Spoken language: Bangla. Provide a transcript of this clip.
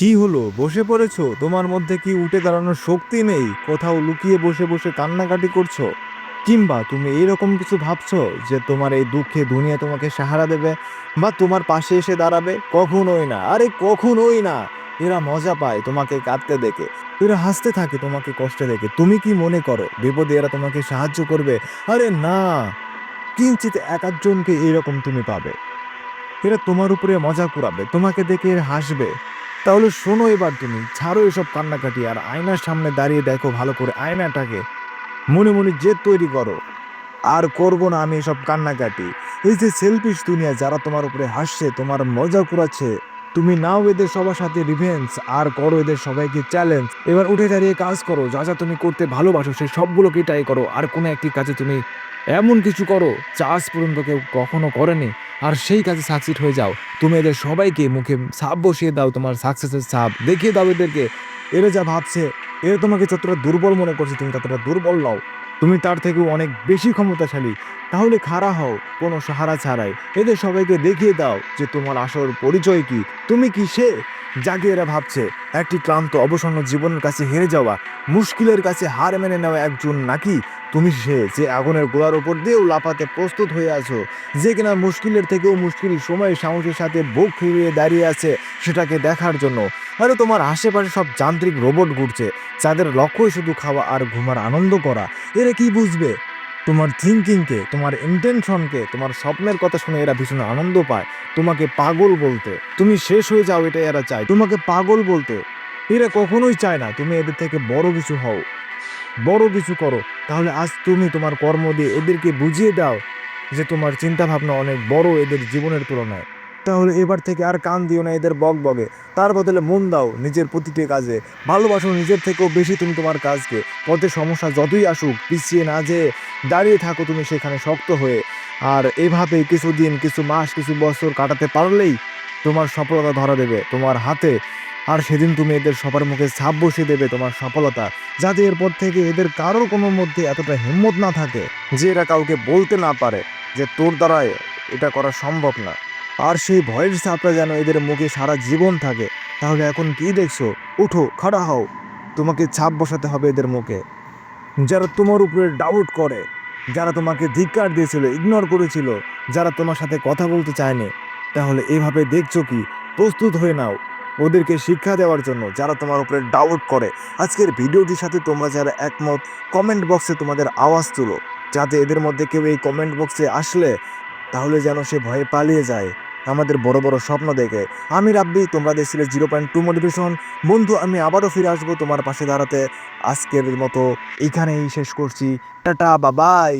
কি হলো, বসে পড়েছো? তোমার মধ্যে কি উঠে দাঁড়ানোর শক্তি নেই? কোথাও লুকিয়ে বসে বসে কান্নাকাটি করছো? কিংবা তুমি এরকম কিছু ভাবছো যে তোমার এই দুঃখে দুনিয়া তোমাকে সাহারা দেবে বা তোমার পাশে এসে দাঁড়াবে? কখনোই না, আরে কখনোই না। এরা মজা পায় তোমাকে কাঁদতে দেখে, এরা হাসতে থাকে তোমাকে কষ্টে দেখে। তুমি কি মনে করো বিপদে এরা তোমাকে সাহায্য করবে? আরে না, কিঞ্চিত এক আধজনকে এরকম তুমি পাবে। এরা তোমার উপরে মজা কুড়াবে, তোমাকে দেখে এরা হাসবে। তাহলে শোনো, এবার তুমি ছাড়ো এসব কান্নাকাটি আর আয়নার সামনে দাঁড়িয়ে দেখো ভালো করে আয়নাটাকে। মনে মনে জেদ তৈরি করো, আর করবো না আমি এসব কান্নাকাটি। এই যে সেলফিশ দুনিয়া, যারা তোমার উপরে হাসছে, তোমার মজা কুড়াচ্ছে, তুমি নাও এদের সবার সাথে রিভেঞ্জ আর করো এদের সবাইকে চ্যালেঞ্জ। এবার উঠে দাঁড়িয়ে কাজ করো, যা যা তুমি করতে ভালোবাসো সেই সবগুলোকে ট্রাই করো। আর কোনো একটি কাজে তুমি এমন কিছু করো যা আজ পর্যন্ত কেউ কখনো করেনি, আর সেই কাজে সাকসিড হয়ে যাও। তুমি এদের সবাইকে মুখে ছাপ বসিয়ে দাও, তোমার সাকসেসের ছাপ দেখিয়ে দাও এদেরকে। এরা যা ভাবছে, এরা তোমাকে যতটা দুর্বল মনে করছে তুমি ততটা দুর্বল নও, তুমি তার থেকেও অনেক বেশি ক্ষমতাশালী। তাহলে খাড়া হও কোনো সাহারা ছাড়াই, এদের সবাইকে দেখিয়ে দাও যে তোমার আসল পরিচয় কি। তুমি কি সে যাকে এরা ভাবছে একটি ক্লান্ত অবসন্ন জীবনের কাছে হেরে যাওয়া, মুশকিলের কাছে হার মেনে নেওয়া একজন, নাকি তুমি সে যে আগুনের গোলার উপর দিয়েও লাফাতে প্রস্তুত হয়ে আছো, যে কিনা মুশকিলের থেকেও মুশকিল সময় সাহসের সাথে বুক ফিরিয়ে দাঁড়িয়ে আছে সেটাকে দেখার জন্য? আরে তোমার আশেপাশে সব যান্ত্রিক রোবট ঘুরছে, যাদের লক্ষ্যই শুধু খাওয়া আর ঘুমার আনন্দ করা। এরা কি বুঝবে তোমার থিঙ্কিংকে, তোমার ইন্টেনশনকে? তোমার স্বপ্নের কথা শুনে এরা ভীষণ আনন্দ পায় তোমাকে পাগল বলতে। তুমি শেষ হয়ে যাও, এটা এরা চায় তোমাকে পাগল বলতে। এরা কখনোই চায় না তুমি এদের থেকে বড় কিছু হও, বড় কিছু করো। তাহলে আজ তুমি তোমার কর্ম দিয়ে এদেরকে বুঝিয়ে দাও যে তোমার চিন্তা ভাবনা অনেক বড় এদের জীবনের তুলনায়। তাহলে এবার থেকে আর কান দিও না এদের বক বগে, তার বদলে মন দাও নিজের প্রতিটি কাজে। ভালোবাসো নিজের থেকেও বেশি তুমি তোমার কাজকে। পথে সমস্যা যতই আসুক পিছিয়ে না যেয়ে দাঁড়িয়ে থাকো তুমি সেখানে শক্ত হয়ে। আর এভাবে কিছুদিন, কিছু মাস, কিছু বছর কাটাতে পারলেই তোমার সফলতা ধরা দেবে তোমার হাতে। আর সেদিন তুমি এদের সবার মুখে ছাপ বসিয়ে দেবে তোমার সফলতা, যাতে এরপর থেকে এদের কারোর কোনো মধ্যে এতটা হিম্মত না থাকে যে এরা কাউকে বলতে না পারে যে তোর দ্বারায় এটা করা সম্ভব না। আর সেই ভয়ের ছাপটা যেন এদের মুখে সারা জীবন থাকে। তাহলে এখন কি দেখছো? উঠো, খাড়া হও, তোমাকে ছাপ বসাতে হবে এদের মুখে। যারা তোমার উপরে ডাউট করে, যারা তোমাকে ধিক্কার দিয়েছিল, ইগনোর করেছিল, যারা তোমার সাথে কথা বলতে চায়নি, তাহলে এভাবে দেখছো কি? প্রস্তুত হয়ে নাও ওদেরকে শিক্ষা দেওয়ার জন্য, যারা তোমার উপরে ডাউট করে। আজকের ভিডিওটির সাথে তোমরা যারা একমত, কমেন্ট বক্সে তোমাদের আওয়াজ তুলো, যাতে এদের মধ্যে কেউ এই কমেন্ট বক্সে আসলে তাহলে যেন সে ভয়ে পালিয়ে যায় আমাদের বড় বড় স্বপ্ন দেখে। আমি রাব্বি, তোমরা দেখছিলে 0.2 মোটিভেশন। বন্ধু, আমি আবারও ফিরে আসবো তোমার পাশে দাঁড়াতে। আজকের মতো এখানেই শেষ করছি। টাটা, বাবাই।